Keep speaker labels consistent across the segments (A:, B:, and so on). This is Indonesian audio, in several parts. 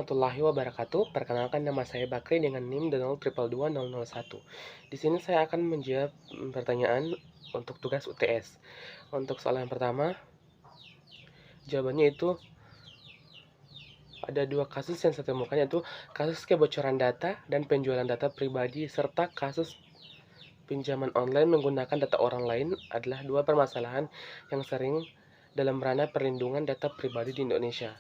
A: warahmatullahi wabarakatuh. Perkenalkan, nama saya Bakri dengan NIM 0222001. Di sini saya akan menjawab pertanyaan untuk tugas UTS. Untuk soal yang pertama, jawabannya itu ada dua kasus yang saya temukan, yaitu kasus kebocoran data dan penjualan data pribadi serta kasus pinjaman online menggunakan data orang lain adalah dua permasalahan yang sering dalam ranah perlindungan data pribadi di Indonesia.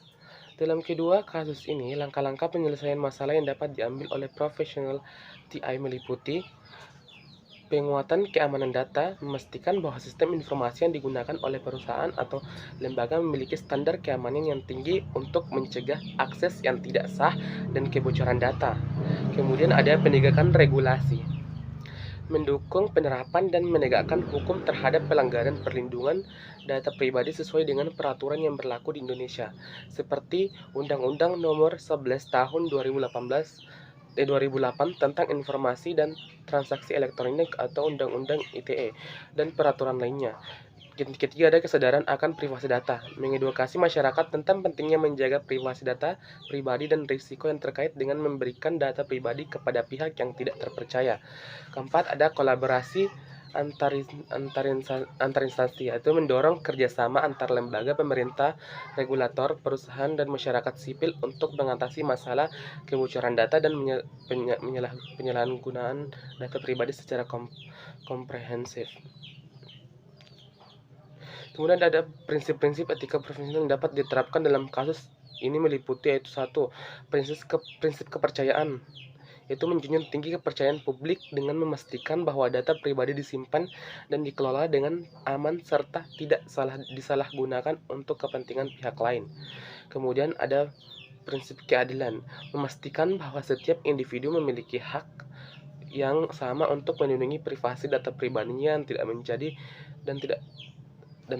A: Dalam kedua kasus ini, langkah-langkah penyelesaian masalah yang dapat diambil oleh profesional TI meliputi penguatan keamanan data, memastikan bahwa sistem informasi yang digunakan oleh perusahaan atau lembaga memiliki standar keamanan yang tinggi untuk mencegah akses yang tidak sah dan kebocoran data. Kemudian ada penegakan regulasi, mendukung penerapan dan menegakkan hukum terhadap pelanggaran perlindungan data pribadi sesuai dengan peraturan yang berlaku di Indonesia, seperti Undang-Undang Nomor 11 Tahun 2008 tentang Informasi dan Transaksi Elektronik atau Undang-Undang ITE dan peraturan lainnya. Ketiga, ada kesadaran akan privasi data, mengedukasi masyarakat tentang pentingnya menjaga privasi data pribadi dan risiko yang terkait dengan memberikan data pribadi kepada pihak yang tidak terpercaya. Keempat, ada kolaborasi antar instansi, yaitu mendorong kerjasama antar lembaga pemerintah, regulator, perusahaan, dan masyarakat sipil untuk mengatasi masalah kebocoran data dan penyalahgunaan data pribadi secara komprehensif. Kemudian ada prinsip-prinsip etika profesional yang dapat diterapkan dalam kasus ini meliputi, yaitu satu, prinsip kepercayaan, yaitu menjunjung tinggi kepercayaan publik dengan memastikan bahwa data pribadi disimpan dan dikelola dengan aman serta tidak disalahgunakan untuk kepentingan pihak lain. Kemudian ada prinsip keadilan, memastikan bahwa setiap individu memiliki hak yang sama untuk melindungi privasi data pribadinya dan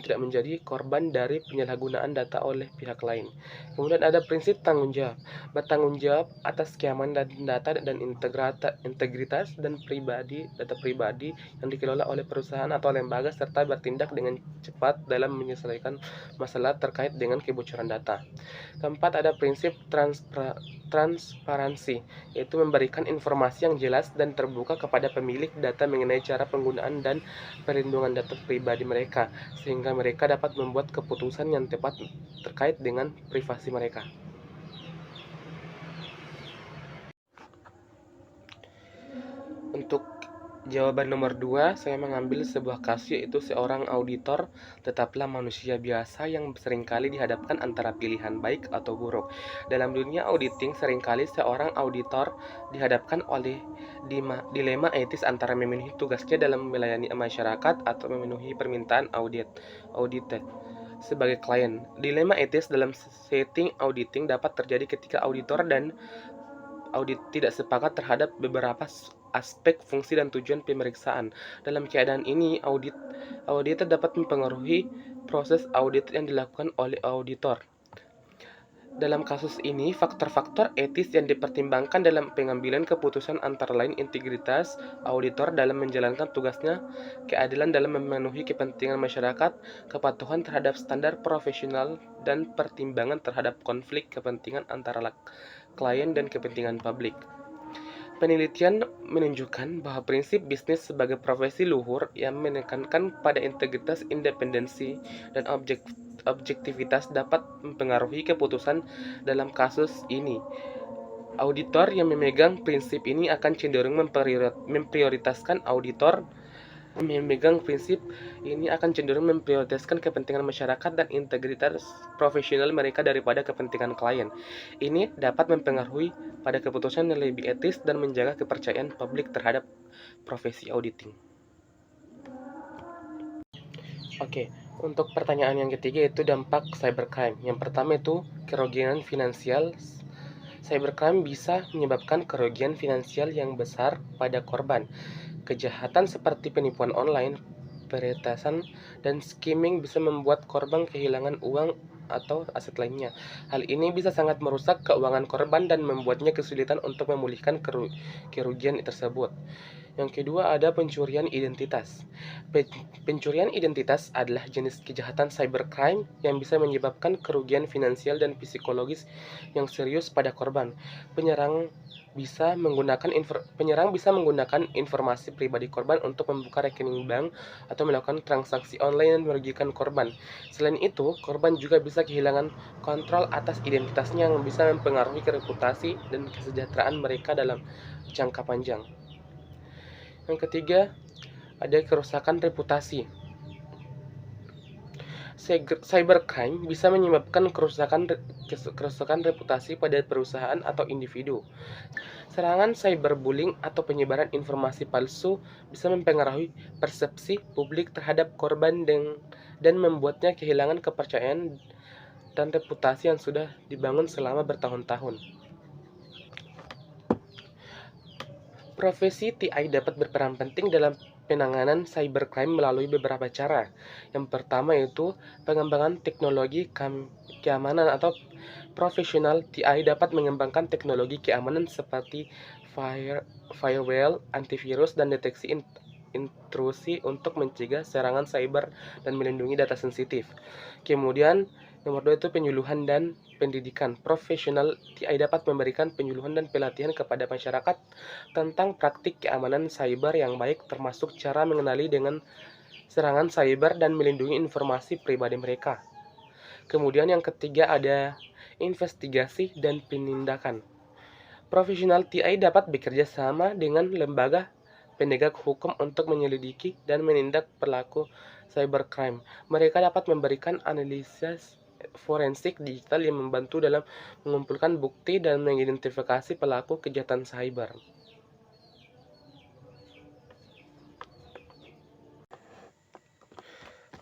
A: tidak menjadi korban dari penyalahgunaan data oleh pihak lain. Kemudian ada prinsip tanggung jawab, bertanggung jawab atas keamanan data dan integritas dan data pribadi yang dikelola oleh perusahaan atau lembaga serta bertindak dengan cepat dalam menyelesaikan masalah terkait dengan kebocoran data. Keempat, ada prinsip transparansi, yaitu memberikan informasi yang jelas dan terbuka kepada pemilik data mengenai cara penggunaan dan perlindungan data pribadi mereka, sehingga mereka dapat membuat keputusan yang tepat terkait dengan privasi mereka. Untuk jawaban nomor 2, saya mengambil sebuah kasus, yaitu seorang auditor tetaplah manusia biasa yang seringkali dihadapkan antara pilihan baik atau buruk. Dalam dunia auditing, seringkali seorang auditor dihadapkan oleh dilema etis antara memenuhi tugasnya dalam melayani masyarakat atau memenuhi permintaan audit sebagai klien. Dilema etis dalam setting auditing dapat terjadi ketika auditor dan audit tidak sepakat terhadap beberapa aspek fungsi dan tujuan pemeriksaan. Dalam keadaan ini, auditor dapat mempengaruhi proses audit yang dilakukan oleh auditor. Dalam kasus ini, faktor-faktor etis yang dipertimbangkan dalam pengambilan keputusan antara lain integritas auditor dalam menjalankan tugasnya, keadilan dalam memenuhi kepentingan masyarakat, kepatuhan terhadap standar profesional, dan pertimbangan terhadap konflik kepentingan antara klien dan kepentingan publik. Penelitian menunjukkan bahwa prinsip bisnis sebagai profesi luhur yang menekankan pada integritas, independensi, dan objektivitas dapat mempengaruhi keputusan dalam kasus ini. Auditor yang memegang prinsip ini akan cenderung memprioritaskan kepentingan masyarakat dan integritas profesional mereka daripada kepentingan klien. Ini dapat mempengaruhi pada keputusan yang lebih etis dan menjaga kepercayaan publik terhadap profesi auditing. Oke, untuk pertanyaan yang ketiga, yaitu dampak cybercrime. Yang pertama itu kerugian finansial. Cybercrime bisa menyebabkan kerugian finansial yang besar pada korban. Kejahatan seperti penipuan online, peretasan, dan skimming bisa membuat korban kehilangan uang atau aset lainnya. Hal ini bisa sangat merusak keuangan korban dan membuatnya kesulitan untuk memulihkan kerugian tersebut. Yang kedua ada pencurian identitas. Pencurian identitas adalah jenis kejahatan cybercrime yang bisa menyebabkan kerugian finansial dan psikologis yang serius pada korban. Penyerang bisa menggunakan informasi pribadi korban untuk membuka rekening bank atau melakukan transaksi online yang merugikan korban. Selain itu, korban juga bisa kehilangan kontrol atas identitasnya yang bisa mempengaruhi reputasi dan kesejahteraan mereka dalam jangka panjang. Yang ketiga, ada kerusakan reputasi. Cybercrime bisa menyebabkan kerusakan reputasi pada perusahaan atau individu. Serangan cyberbullying atau penyebaran informasi palsu bisa mempengaruhi persepsi publik terhadap korban dan membuatnya kehilangan kepercayaan dan reputasi yang sudah dibangun selama bertahun-tahun. Profesi TI dapat berperan penting dalam penanganan cybercrime melalui beberapa cara. Yang pertama yaitu pengembangan teknologi keamanan atau profesional TI dapat mengembangkan teknologi keamanan seperti firewall, antivirus, dan deteksi intrusi untuk mencegah serangan cyber dan melindungi data sensitif. Kemudian, nomor 2 itu penyuluhan dan pendidikan. Profesional TI dapat memberikan penyuluhan dan pelatihan kepada masyarakat tentang praktik keamanan cyber yang baik, termasuk cara mengenali dengan serangan cyber dan melindungi informasi pribadi mereka. Kemudian yang ketiga ada investigasi dan penindakan. Profesional TI dapat bekerja sama dengan lembaga penegak hukum untuk menyelidiki dan menindak pelaku cybercrime. Mereka dapat memberikan analisis forensik digital yang membantu dalam mengumpulkan bukti dan mengidentifikasi pelaku kejahatan cyber.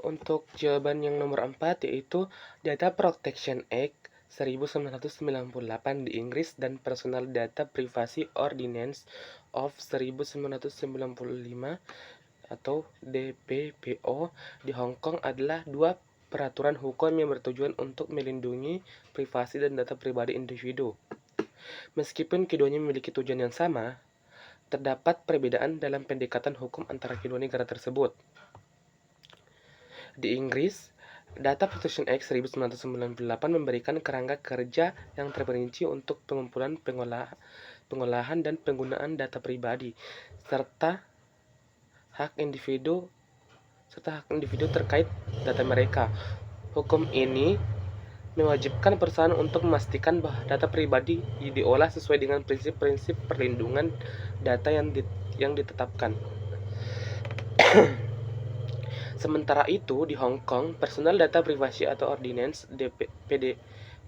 A: Untuk jawaban yang nomor 4 yaitu Data Protection Act 1998 di Inggris dan Personal Data Privacy Ordinance of 1995 atau DPPO di Hong Kong adalah dua peraturan hukum yang bertujuan untuk melindungi privasi dan data pribadi individu. Meskipun keduanya memiliki tujuan yang sama, terdapat perbedaan dalam pendekatan hukum antara kedua negara tersebut. Di Inggris, Data Protection Act 1998 memberikan kerangka kerja yang terperinci untuk pengumpulan, pengolahan, dan penggunaan data pribadi, serta hak individu terkait data mereka. Hukum ini mewajibkan perusahaan untuk memastikan bahwa data pribadi diolah sesuai dengan prinsip-prinsip perlindungan data yang ditetapkan. Sementara itu, di Hong Kong, Personal Data Privacy atau Ordinance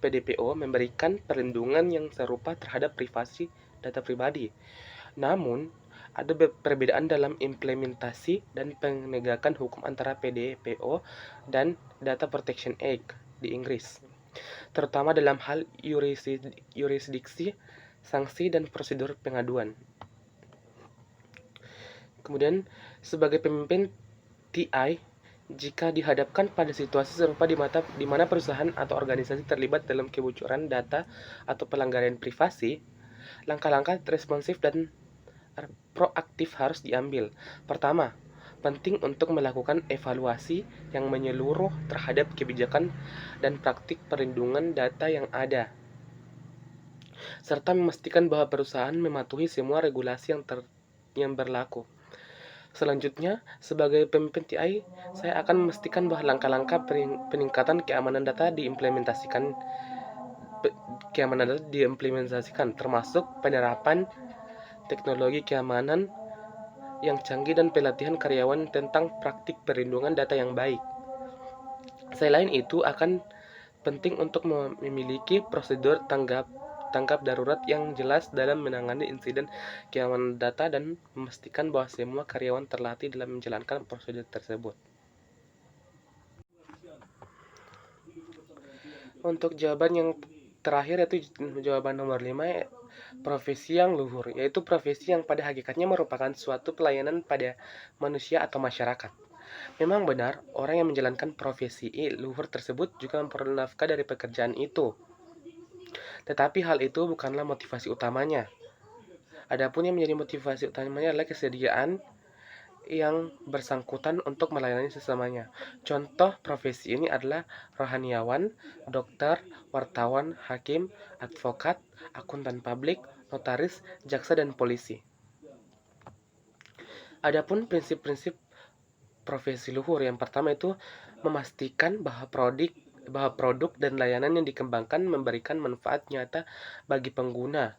A: PDPO memberikan perlindungan yang serupa terhadap privasi data pribadi. Namun, ada perbedaan dalam implementasi dan penegakan hukum antara PDPO dan Data Protection Act di Inggris, terutama dalam hal yurisdiksi, sanksi, dan prosedur pengaduan. Kemudian, sebagai pemimpin TI, jika dihadapkan pada situasi serupa di mana perusahaan atau organisasi terlibat dalam kebocoran data atau pelanggaran privasi, langkah-langkah responsif dan proaktif harus diambil. Pertama, penting untuk melakukan evaluasi yang menyeluruh terhadap kebijakan dan praktik perlindungan data yang ada, serta memastikan bahwa perusahaan mematuhi semua regulasi yang berlaku. Selanjutnya, sebagai pemimpin TI, saya akan memastikan bahwa langkah-langkah peningkatan keamanan data diimplementasikan, termasuk penerapan teknologi keamanan yang canggih dan pelatihan karyawan tentang praktik perlindungan data yang baik. Selain itu, akan penting untuk memiliki prosedur tanggap darurat yang jelas dalam menangani insiden keamanan data dan memastikan bahwa semua karyawan terlatih dalam menjalankan prosedur tersebut. Untuk jawaban yang terakhir yaitu jawaban nomor 5, profesi yang luhur, yaitu profesi yang pada hakikatnya merupakan suatu pelayanan pada manusia atau masyarakat. Memang benar, orang yang menjalankan profesi luhur tersebut juga memperoleh nafkah dari pekerjaan itu. Tetapi hal itu bukanlah motivasi utamanya. Adapun yang menjadi motivasi utamanya adalah kesediaan yang bersangkutan untuk melayani sesamanya. Contoh profesi ini adalah rohaniawan, dokter, wartawan, hakim, advokat, akuntan publik, notaris, jaksa, dan polisi. Adapun prinsip-prinsip profesi luhur yang pertama itu memastikan bahwa produk dan layanan yang dikembangkan memberikan manfaat nyata bagi pengguna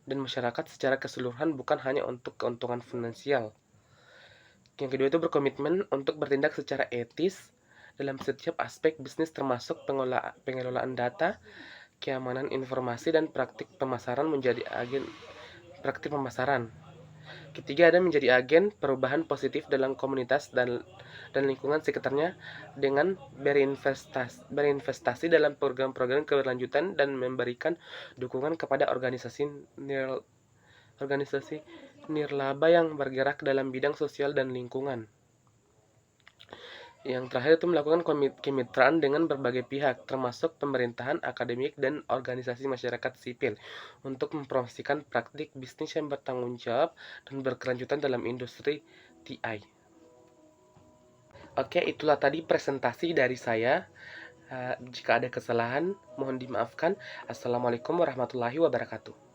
A: dan masyarakat secara keseluruhan, bukan hanya untuk keuntungan finansial. Yang kedua itu berkomitmen untuk bertindak secara etis dalam setiap aspek bisnis termasuk pengelolaan data, keamanan informasi, dan praktik pemasaran menjadi agen praktik pemasaran. Ketiga ada menjadi agen perubahan positif dalam komunitas dan lingkungan sekitarnya dengan berinvestasi dalam program-program keberlanjutan dan memberikan dukungan kepada organisasi nirlaba yang bergerak dalam bidang sosial dan lingkungan. Yang terakhir itu melakukan kemitraan dengan berbagai pihak, termasuk pemerintahan, akademik, dan organisasi masyarakat sipil, untuk mempromosikan praktik bisnis yang bertanggung jawab dan berkelanjutan dalam industri TI. Oke, itulah tadi presentasi dari saya. Jika ada kesalahan, mohon dimaafkan. Assalamualaikum warahmatullahi wabarakatuh.